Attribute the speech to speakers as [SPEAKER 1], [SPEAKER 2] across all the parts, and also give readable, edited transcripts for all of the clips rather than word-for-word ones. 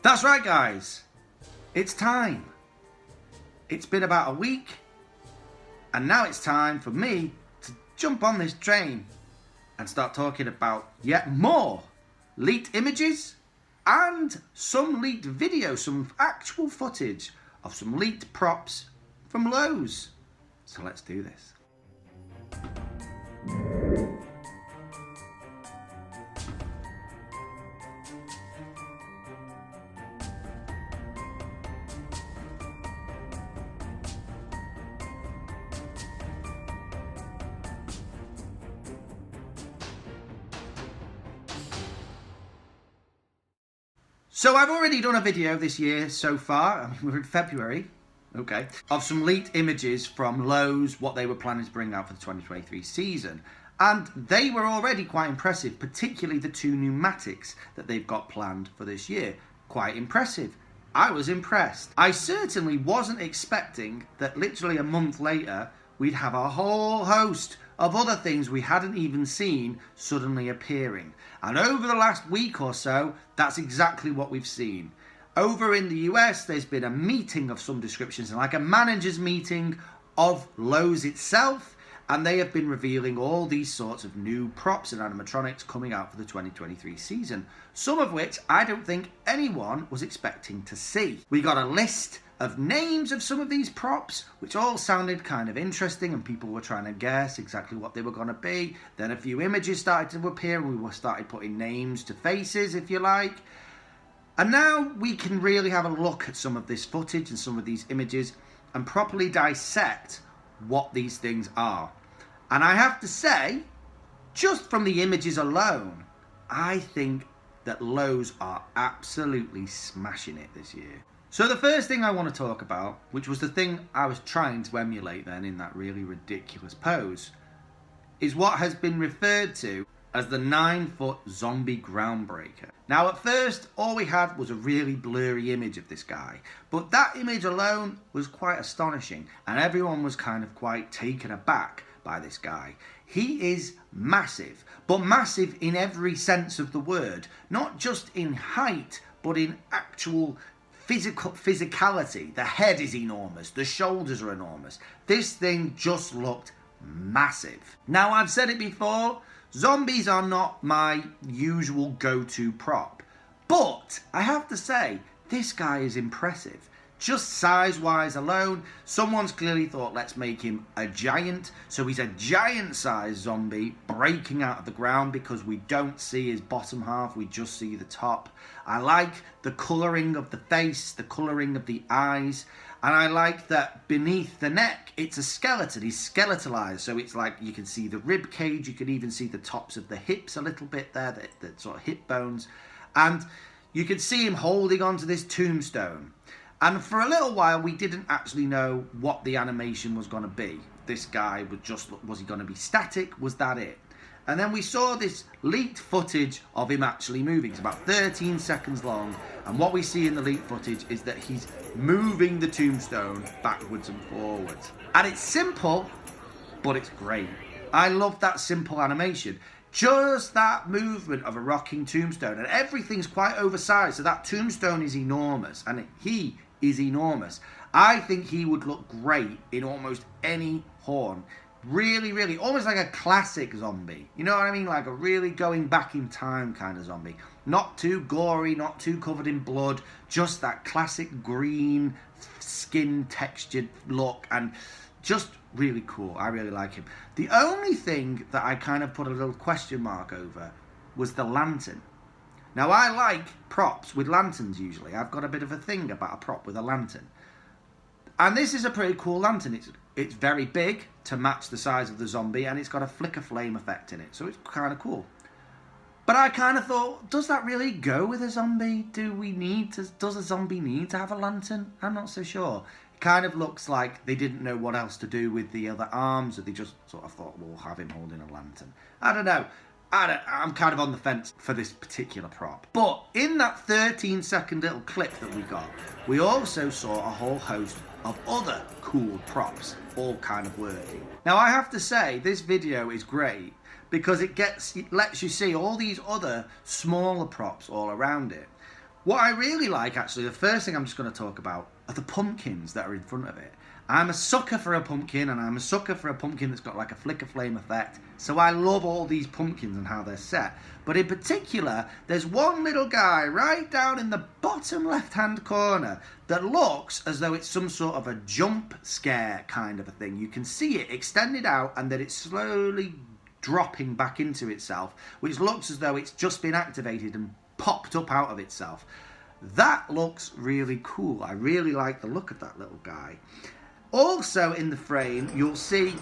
[SPEAKER 1] That's right, guys. It's time. It's been about a week, and now it's time for me to jump on this train and start talking about yet more leaked images and some leaked video, some actual footage of some leaked props from Lowe's. So let's do this. So I've already done a video this year so far, I mean we're in February, okay, of some leaked images from Lowe's, what they were planning to bring out for the 2023 season. And they were already quite impressive, particularly the two pneumatics that they've got planned for this year. Quite impressive. I was impressed. I certainly wasn't expecting that literally a month later, we'd have a whole host of other things we hadn't even seen suddenly appearing. And over the last week or so, that's exactly what we've seen. Over in the US, there's been a meeting of some descriptions, like a manager's meeting of Lowe's itself, and they have been revealing all these sorts of new props and animatronics coming out for the 2023 season, some of which I don't think anyone was expecting to see. We got a list of names of some of these props, which all sounded kind of interesting, and people were trying to guess exactly what they were going to be. Then a few images started to appear, and we started putting names to faces, if you like. And now we can really have a look at some of this footage and some of these images and properly dissect what these things are. And I have to say, just from the images alone, I think that Lowe's are absolutely smashing it this year. So the first thing I want to talk about, which was the thing I was trying to emulate then in that really ridiculous pose, is what has been referred to as the 9-foot zombie groundbreaker. Now at first, all we had was a really blurry image of this guy, but that image alone was quite astonishing, and everyone was kind of quite taken aback by this guy. He is massive, but massive in every sense of the word, not just in height, but in actual physicality. The head is enormous, the shoulders are enormous. This thing just looked massive. Now I've said it before, zombies are not my usual go-to prop, but I have to say, this guy is impressive. Just size-wise alone, someone's clearly thought, let's make him a giant. So he's a giant-sized zombie breaking out of the ground because we don't see his bottom half, we just see the top. I like the colouring of the face, the colouring of the eyes, and I like that beneath the neck, it's a skeleton. He's skeletalized, so it's like you can see the rib cage, you can even see the tops of the hips a little bit there, the sort of hip bones, and you can see him holding onto this tombstone. And for a little while, we didn't actually know what the animation was going to be. This guy was he going to be static? Was that it? And then we saw this leaked footage of him actually moving. It's about 13 seconds long. And what we see in the leaked footage is that he's moving the tombstone backwards and forwards. And it's simple, but it's great. I love that simple animation. Just that movement of a rocking tombstone. And everything's quite oversized. So that tombstone is enormous. And he is enormous. I think he would look great in almost any horn. Really, really, almost like a classic zombie. You know what I mean? Like a really going back in time kind of zombie. Not too gory, not too covered in blood. Just that classic green skin textured look. And just really cool. I really like him. The only thing that I kind of put a little question mark over was the lantern. Now, I like props with lanterns usually. I've got a bit of a thing about a prop with a lantern. And this is a pretty cool lantern. It's very big to match the size of the zombie, and it's got a flicker flame effect in it. So it's kind of cool. But I kind of thought, does that really go with a zombie? Does a zombie need to have a lantern? I'm not so sure. It kind of looks like they didn't know what else to do with the other arms, or they just sort of thought, we'll have him holding a lantern. I don't know. I'm kind of on the fence for this particular prop. But in that 13-second little clip that we got, we also saw a whole host of other cool props all kind of working. Now I have to say, this video is great because it lets you see all these other smaller props all around it. What I really like, actually, the first thing I'm just going to talk about are the pumpkins that are in front of it. I'm a sucker for a pumpkin, and I'm a sucker for a pumpkin that's got like a flicker flame effect. So I love all these pumpkins and how they're set. But in particular, there's one little guy right down in the bottom left-hand corner that looks as though it's some sort of a jump scare kind of a thing. You can see it extended out and that it's slowly dropping back into itself, which looks as though it's just been activated and popped up out of itself. That looks really cool. I really like the look of that little guy. Also in the frame, you'll see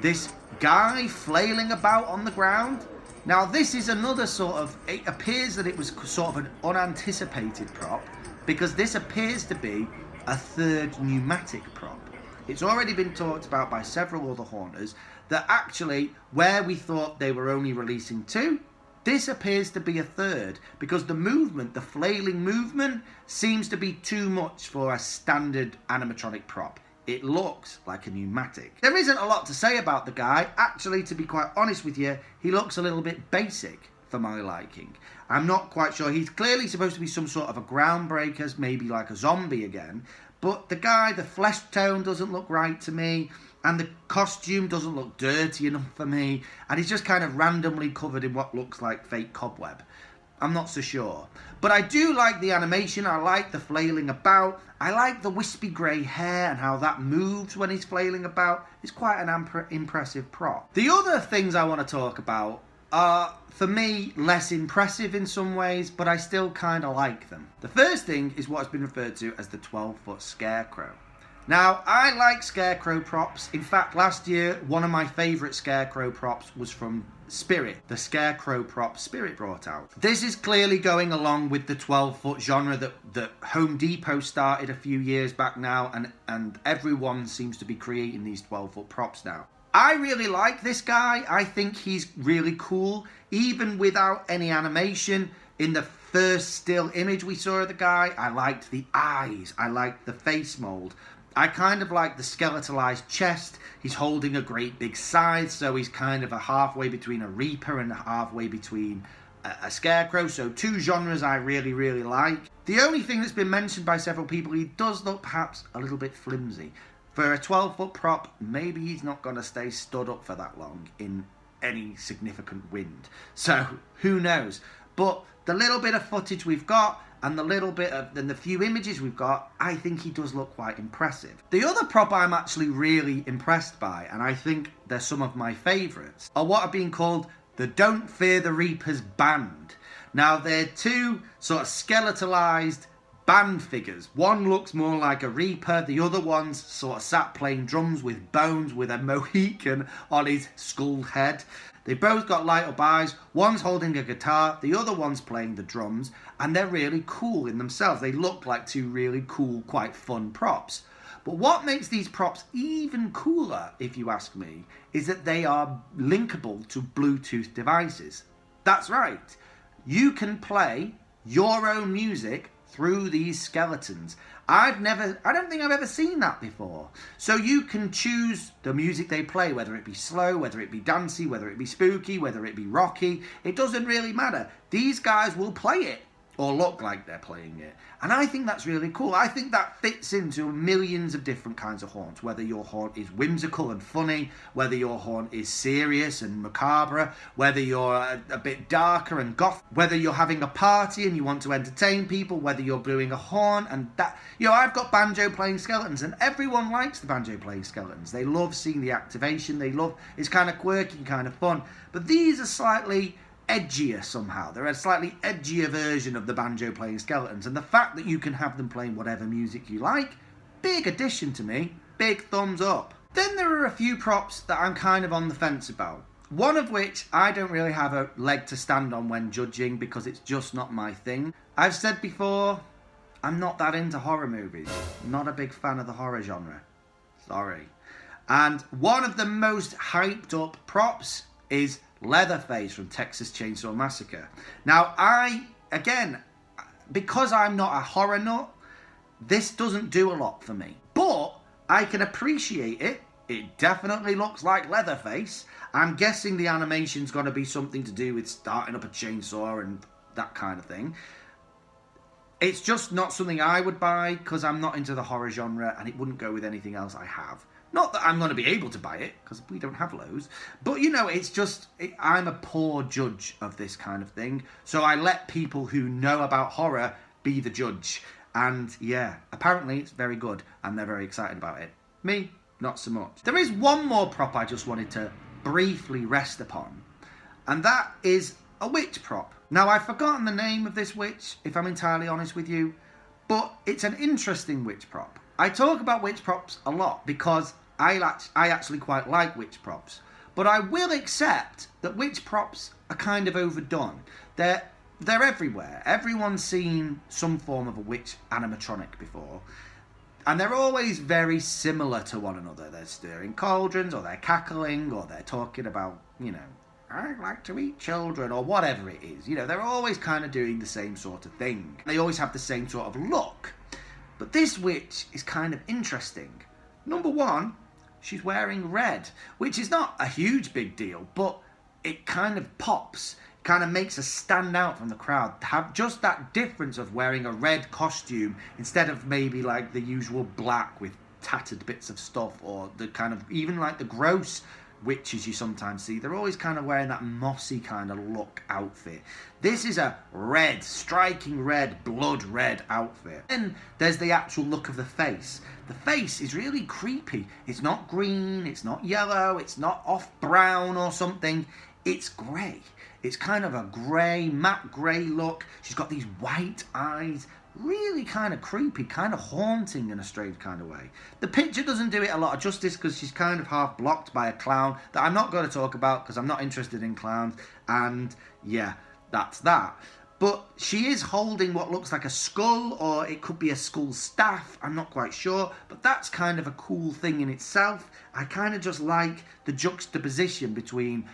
[SPEAKER 1] this guy flailing about on the ground. Now this is another sort of, it appears that it was sort of an unanticipated prop, because this appears to be a third pneumatic prop. It's already been talked about by several other haunters that actually, where we thought they were only releasing 2, this appears to be a third, because the movement, the flailing movement, seems to be too much for a standard animatronic prop. It looks like a pneumatic. There isn't a lot to say about the guy. Actually, to be quite honest with you, he looks a little bit basic for my liking. I'm not quite sure. He's clearly supposed to be some sort of a groundbreakers, maybe like a zombie again. But the guy, the flesh tone doesn't look right to me. And the costume doesn't look dirty enough for me. And he's just kind of randomly covered in what looks like fake cobweb. I'm not so sure. But I do like the animation. I like the flailing about. I like the wispy grey hair and how that moves when he's flailing about. It's quite an impressive prop. The other things I want to talk about are, for me, less impressive in some ways, but I still kind of like them. The first thing is what has been referred to as the 12-foot scarecrow. Now, I like scarecrow props. In fact, last year, one of my favourite scarecrow props was from Spirit, the scarecrow prop Spirit brought out. This is clearly going along with the 12-foot genre that Home Depot started a few years back now, and everyone seems to be creating these 12-foot props now. I really like this guy. I think he's really cool, even without any animation. In the first still image we saw of the guy, I liked the eyes. I liked the face mold. I kind of like the skeletalized chest. He's holding a great big scythe, so he's kind of a halfway between a Reaper and halfway between a Scarecrow. So 2 genres I really, really like. The only thing that's been mentioned by several people, he does look perhaps a little bit flimsy. For a 12-foot prop, maybe he's not going to stay stood up for that long in any significant wind. So who knows? But the little bit of footage we've got, and the few images we've got, I think he does look quite impressive. The other prop I'm actually really impressed by, and I think they're some of my favourites, are what are being called the Don't Fear the Reapers band. Now, they're 2 sort of skeletalized band figures. One looks more like a Reaper, the other one's sort of sat playing drums with bones with a Mohican on his skull head. They both got light up eyes. One's holding a guitar, the other one's playing the drums, and they're really cool in themselves. They look like 2 really cool, quite fun props. But what makes these props even cooler, if you ask me, is that they are linkable to Bluetooth devices. That's right. You can play your own music through these skeletons. I don't think I've ever seen that before. So you can choose the music they play, whether it be slow, whether it be dancey, whether it be spooky, whether it be rocky. It doesn't really matter. These guys will play it, or look like they're playing it. And I think that's really cool. I think that fits into millions of different kinds of haunts, whether your haunt is whimsical and funny, whether your haunt is serious and macabre, whether you're a bit darker and goth, whether you're having a party and you want to entertain people, whether you're doing a haunt and that. You know, I've got banjo playing skeletons, and everyone likes the banjo playing skeletons. They love seeing the activation. It's kind of quirky, kind of fun. But these are slightly edgier somehow. They're a slightly edgier version of the banjo playing skeletons, and the fact that you can have them playing whatever music you like, big addition to me, big thumbs up. Then there are a few props that I'm kind of on the fence about, one of which I don't really have a leg to stand on when judging because it's just not my thing. I've said before, I'm not that into horror movies. I'm not a big fan of the horror genre. Sorry. And one of the most hyped up props is Leatherface from Texas Chainsaw Massacre. Now, because I'm not a horror nut, this doesn't do a lot for me. But I can appreciate it. It definitely looks like Leatherface. I'm guessing the animation's going to be something to do with starting up a chainsaw and that kind of thing. It's just not something I would buy because I'm not into the horror genre and it wouldn't go with anything else I have. Not that I'm going to be able to buy it because we don't have Lowe's. But, you know, it's just, I'm a poor judge of this kind of thing. So I let people who know about horror be the judge. And, yeah, apparently it's very good and they're very excited about it. Me, not so much. There is one more prop I just wanted to briefly rest upon. And that is a witch prop. Now, I've forgotten the name of this witch, if I'm entirely honest with you. But it's an interesting witch prop. I talk about witch props a lot because I actually quite like witch props. But I will accept that witch props are kind of overdone. They're everywhere. Everyone's seen some form of a witch animatronic before. And they're always very similar to one another. They're stirring cauldrons, or they're cackling, or they're talking about, you know, I like to eat children, or whatever it is. You know, they're always kind of doing the same sort of thing. They always have the same sort of look. But this witch is kind of interesting. Number one, she's wearing red, which is not a huge big deal, but it kind of pops. It kind of makes her stand out from the crowd. Have just that difference of wearing a red costume instead of maybe like the usual black with tattered bits of stuff, or the kind of, even like the gross witches you sometimes see. They're always kind of wearing that mossy kind of look outfit. This is a red, striking red, blood red outfit. Then there's the actual look of the face. The face is really creepy. It's not green, it's not yellow, it's not off brown or something. It's grey. It's kind of a grey, matte grey look. She's got these white eyes. Really kind of creepy, kind of haunting in a strange kind of way. The picture doesn't do it a lot of justice because she's kind of half blocked by a clown that I'm not going to talk about because I'm not interested in clowns. And yeah, that's that. But she is holding what looks like a skull, or it could be a skull staff. I'm not quite sure. But that's kind of a cool thing in itself. I kind of just like the juxtaposition between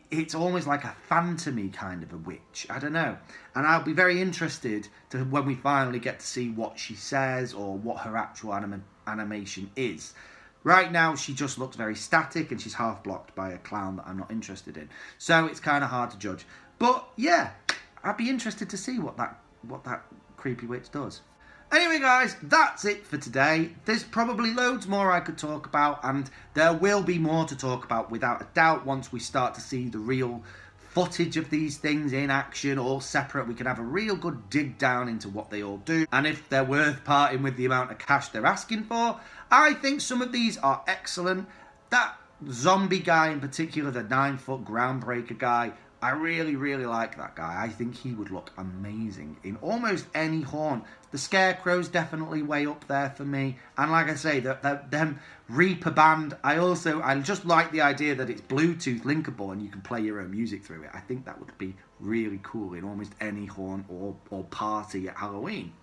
[SPEAKER 1] it's almost like a phantom-y kind of a witch. I don't know. And I'll be very interested to when we finally get to see what she says or what her actual animation is. Right now, she just looks very static and she's half blocked by a clown that I'm not interested in. So it's kind of hard to judge. But yeah, I'd be interested to see what that creepy witch does. Anyway, guys, that's it for today. There's probably loads more I could talk about, and there will be more to talk about without a doubt once we start to see the real footage of these things in action, all separate. We can have a real good dig down into what they all do, and if they're worth parting with the amount of cash they're asking for. I think some of these are excellent. That zombie guy in particular, the 9-foot groundbreaker guy, I really, really like that guy. I think he would look amazing in almost any haunt. The Scarecrow's definitely way up there for me. And like I say, them Reaper band, I just like the idea that it's Bluetooth linkable and you can play your own music through it. I think that would be really cool in almost any haunt or party at Halloween.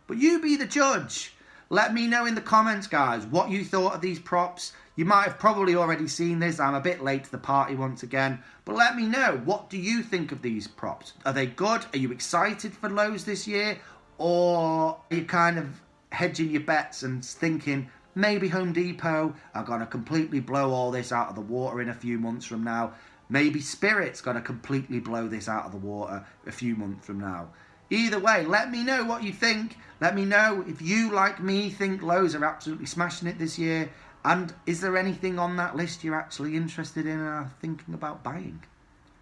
[SPEAKER 1] But you be the judge. Let me know in the comments, guys, what you thought of these props. You might have probably already seen this. I'm a bit late to the party once again. But let me know, what do you think of these props? Are they good? Are you excited for Lowe's this year? Or are you kind of hedging your bets and thinking, maybe Home Depot are going to completely blow all this out of the water in a few months from now. Maybe Spirit's going to completely blow this out of the water a few months from now. Either way, let me know what you think. Let me know if you, like me, think Lowe's are absolutely smashing it this year. And is there anything on that list you're actually interested in and are thinking about buying?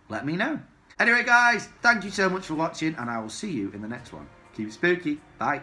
[SPEAKER 1] Let me know. Anyway, guys, thank you so much for watching, and I will see you in the next one. Keep it spooky. Bye.